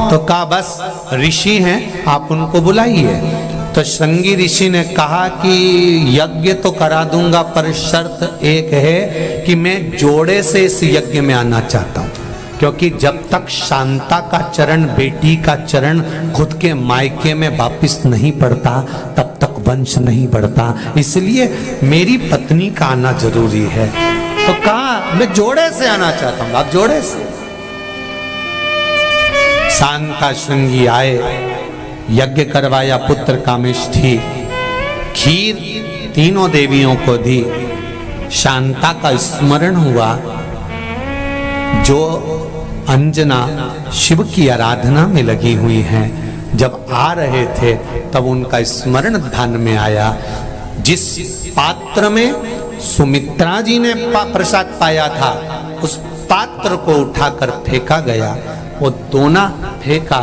तो कहा बस ऋषि हैं, आप उनको बुलाइए। तो श्रृंगी ऋषि ने कहा कि यज्ञ तो करा दूंगा, पर शर्त एक है कि मैं जोड़े से इस यज्ञ में आना चाहता हूं, क्योंकि जब तक शांता का चरण, बेटी का चरण खुद के मायके में वापिस नहीं पड़ता तब तक वंश नहीं बढ़ता, इसलिए मेरी पत्नी का आना जरूरी है। तो कहा मैं जोड़े से आना चाहता हूं, आप जोड़े से। शांता श्रृंगी आए, यज्ञ करवाया, पुत्र कामेष्ठी, खीर तीनों देवियों को दी। शांता का स्मरण हुआ, जो अंजना शिव की आराधना में लगी हुई हैं, जब आ रहे थे तब उनका स्मरण ध्यान में आया। जिस पात्र में सुमित्रा जी ने प्रसाद पाया था, उस पात्र को उठाकर फेंका गया। वो दोना फेंका,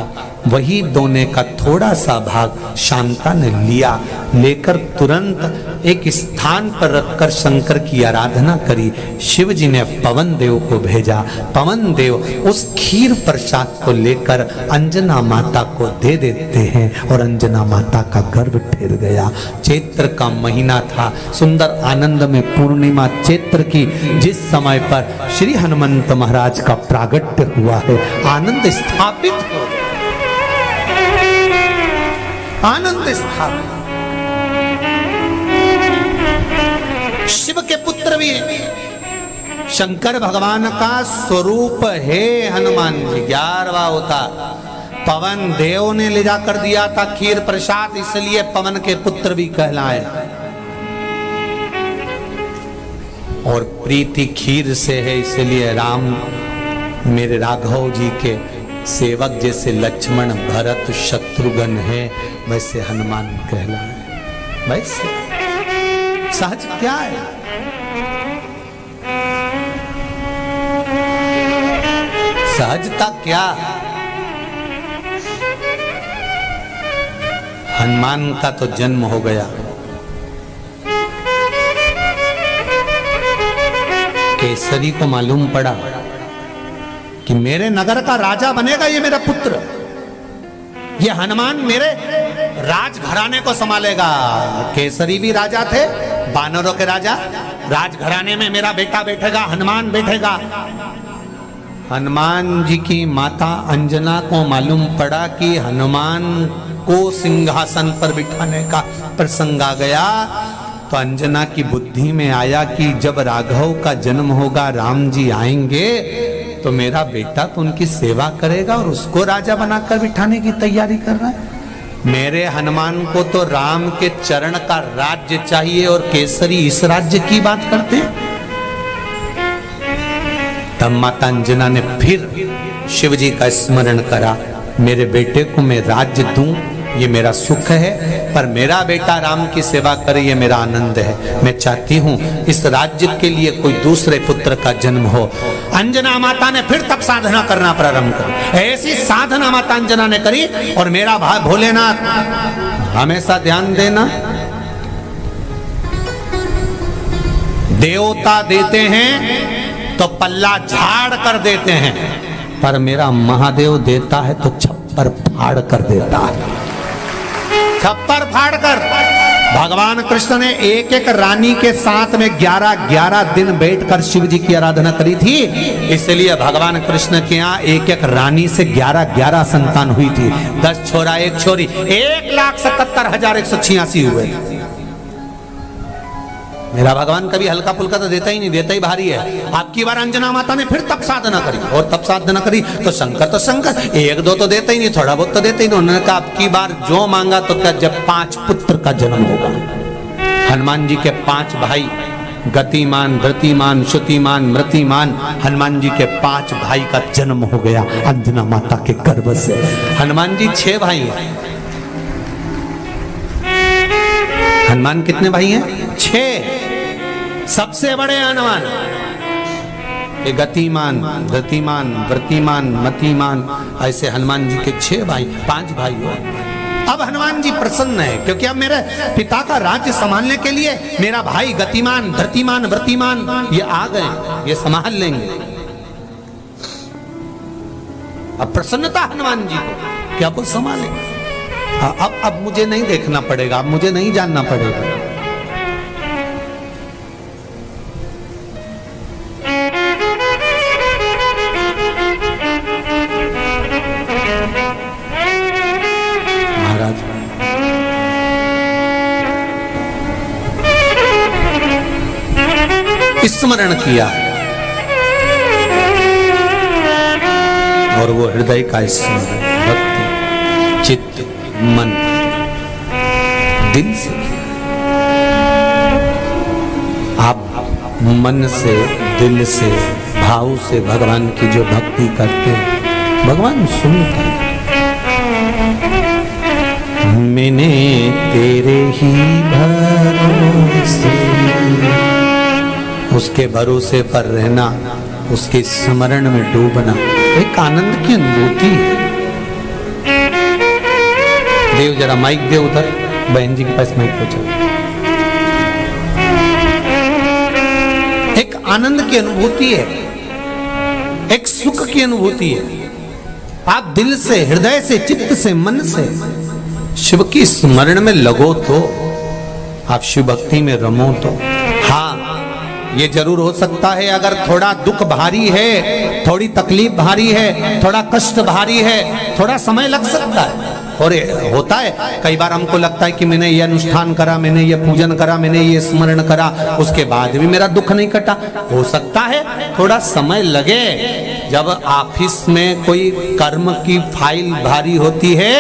वही दोने का थोड़ा सा भाग शांता ने लिया, लेकर तुरंत एक स्थान पर रखकर शंकर की आराधना करी। शिव जी ने पवन देव को भेजा, पवन देव उस खीर प्रसाद को लेकर अंजना माता को दे देते हैं और अंजना माता का गर्भ ठहर गया। चैत्र का महीना था, सुंदर आनंद में पूर्णिमा चैत्र की, जिस समय पर श्री हनुमंत महाराज का प्रागट्य हुआ है, आनंद स्थापित हो, आनंद स्थापित। शिव के पुत्र भी शंकर भगवान का स्वरूप है हनुमान जी। 11वां होता पवन देव ने ले जाकर दिया था खीर प्रसाद, इसलिए पवन के पुत्र भी कहलाए। और प्रीति खीर से है, इसलिए राम मेरे राघव जी के सेवक जैसे लक्ष्मण भरत शत्रुघ्न है, वैसे हनुमान कहलाए। वैसे सहज क्या है? सहजता क्या? हनुमान का तो जन्म हो गया, केसरी को मालूम पड़ा कि मेरे नगर का राजा बनेगा ये मेरा पुत्र, ये हनुमान मेरे राजघराने को संभालेगा। केसरी भी राजा थे, बानरों के राजा, राजघराने में मेरा बेटा बैठेगा, हनुमान बैठेगा। हनुमान जी की माता अंजना को मालूम पड़ा कि हनुमान को सिंहासन पर बिठाने का प्रसंग आ गया, तो अंजना की बुद्धि में आया कि जब राघव का जन्म होगा, राम जी आएंगे, तो मेरा बेटा तो उनकी सेवा करेगा और उसको राजा बनाकर बिठाने की तैयारी कर रहा है। मेरे हनुमान को तो राम के चरण का राज्य चाहिए और केसरी इस राज्य की बात करते हैं। तब माता अंजना ने फिर शिव जी का स्मरण करा, मेरे बेटे को मैं राज्य दूं, ये मेरा सुख है, पर मेरा बेटा राम की सेवा करे, ये मेरा आनंद है। मैं चाहती हूँ इस राज्य के लिए कोई दूसरे पुत्र का जन्म हो। अंजना माता ने फिर तब साधना करना प्रारंभ करी। ऐसी साधना माता अंजना ने करी, और मेरा भाई भोलेनाथ हमेशा ध्यान देना, देवता देते हैं तो पल्ला झाड़ कर देते हैं, पर मेरा महादेव देता है तो छप्पर फाड़ कर देता है। छप्पर फाड़कर भगवान कृष्ण ने एक एक रानी के साथ में 11-11 दिन बैठकर शिव जी की आराधना करी थी, इसलिए भगवान कृष्ण के यहाँ एक एक रानी से 11-11 संतान हुई थी। 10 छोरा 1 छोरी, 1,77,186 हुए। मेरा भगवान कभी हल्का फुल्का तो देता ही नहीं, देता ही भारी है। आपकी बार अंजना माता ने फिर तप साधना करी, और तप साधना करी तो शंकर 1-2 तो देता ही नहीं, थोड़ा बहुत तो देता ही नहीं। उन्होंने कहा आपकी बार जो मांगा तो क्या, जब 5 पुत्र का जन्म होगा। हनुमान जी के 5 भाई, गतिमान, धृतिमान, श्रुतिमान, मृतिमान, हनुमान जी के 5 भाई का जन्म हो गया अंजना माता के गर्भ से। हनुमान जी 6 भाई हैं। हनुमान कितने भाई हैं? 6। सबसे बड़े हनुमान, गतिमान, धृतिमान, व्रतिमान, मतिमान, ऐसे हनुमान जी के 6 भाई, 5 भाई हो। अब हनुमान जी प्रसन्न है, क्योंकि अब मेरे पिता का राज्य संभालने के लिए मेरा भाई गतिमान, धृतिमान, व्रतिमान ये आ गए, ये संभाल लेंगे। अब प्रसन्नता हनुमान जी को कि अब वो संभालेंगे। अब मुझे नहीं देखना पड़ेगा, अब मुझे नहीं जानना पड़ेगा। महाराज स्मरण किया और वो हृदय का स्मरण भक्ति चित्त मन दिल से। आप मन से दिल से भाव से भगवान की जो भक्ति करते हैं भगवान सुनते हैं। मैंने तेरे ही भरोसे, उसके भरोसे पर रहना, उसके स्मरण में डूबना एक आनंद की अनुभूति है। देव जरा माइक दे उधर, बहन जी के पास माइक पहुंचा। एक आनंद की अनुभूति है, एक सुख की अनुभूति है। आप दिल से, हृदय से, चित्त से, मन से शिव की स्मरण में लगो तो, आप शिव भक्ति में रमो तो। हाँ, ये जरूर हो सकता है अगर थोड़ा दुख भारी है, थोड़ी तकलीफ भारी है, थोड़ा कष्ट भारी है, थोड़ा समय लग सकता है। और होता है कई बार हमको लगता है कि मैंने ये अनुष्ठान करा, मैंने ये पूजन करा, मैंने ये स्मरण करा, उसके बाद भी मेरा दुख नहीं कटा। हो सकता है थोड़ा समय लगे। जब ऑफिस में कोई कर्म की फाइल भारी होती है,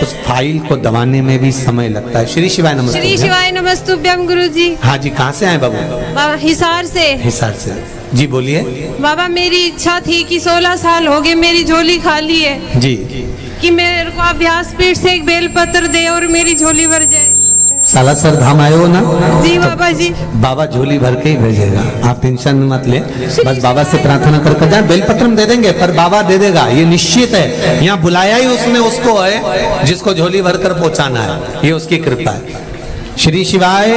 उस फाइल को दबाने में भी समय लगता है। श्री शिवाय नमस्ते। श्री शिवाय नमस्तुभ्यम गुरुजी। हाँ जी, कहाँ से आए बाबू? बाबा हिसार से। हिसार से जी, बोलिए। बाबा मेरी इच्छा थी कि 16 साल हो गए मेरी झोली खाली है जी, कि मेरे को अभ्यास पीठ से एक बेलपत्र दे और मेरी झोली भर जाए। सालासर धाम आए हो ना? जी बाबा जी। बाबा झोली भर के ही भेजेगा, आप टेंशन मत ले। बस बाबा से प्रार्थना करके जाए, बेलपत्र में दे देंगे पर बाबा दे देगा, ये निश्चित है। यहाँ बुलाया ही उसने उसको है जिसको झोली भर कर पहुंचाना है, ये उसकी कृपा है। श्री शिवाय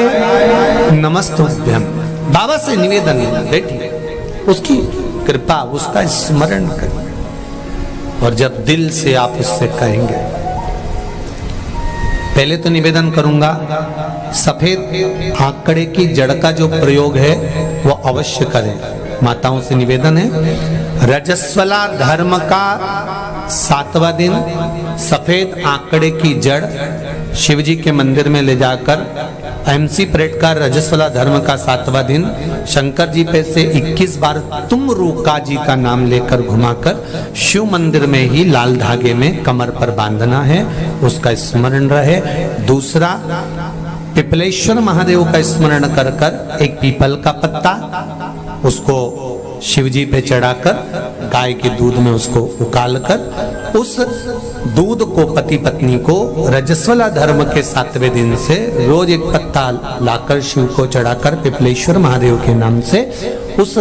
नमस्तुभ्यम। बाबा से निवेदन, बेटी उसकी कृपा, उसका स्मरण करें। और जब दिल से आप उससे कहेंगे, पहले तो निवेदन करूंगा सफेद आंकड़े की जड़ का जो प्रयोग है वो अवश्य करें। माताओं से निवेदन है, रजस्वला धर्म का 7वां दिन सफेद आंकड़े की जड़ शिव जी के मंदिर में ले जाकर MC परेड का रजस्वला धर्म का 7वां दिन शंकर जी पे से 21 बार तुम रूका जी का नाम लेकर घुमाकर शिव मंदिर में ही लाल धागे में कमर पर बांधना है, उसका स्मरण रहे। दूसरा, पिपलेश्वर महादेव का स्मरण कर कर एक पीपल का पत्ता उसको शिव जी पे चढ़ाकर गाय के दूध में उसको उकाल कर उस दूध को पति पत्नी को रजस्वला धर्म के 7वें दिन से रोज एक पत्ता लाकर शिव को चढ़ाकर पिपलेश्वर महादेव के नाम से उस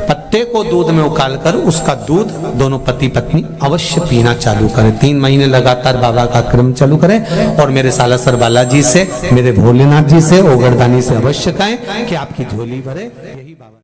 पत्ते को दूध में उकाल कर उसका दूध दोनों पति पत्नी अवश्य पीना चालू करें। 3 महीने लगातार बाबा का क्रम चालू करें। और मेरे सालासर बालाजी से, मेरे भोलेनाथ जी से, ओगरदानी से अवश्य कहें कि आपकी झोली भरे। यही बाबा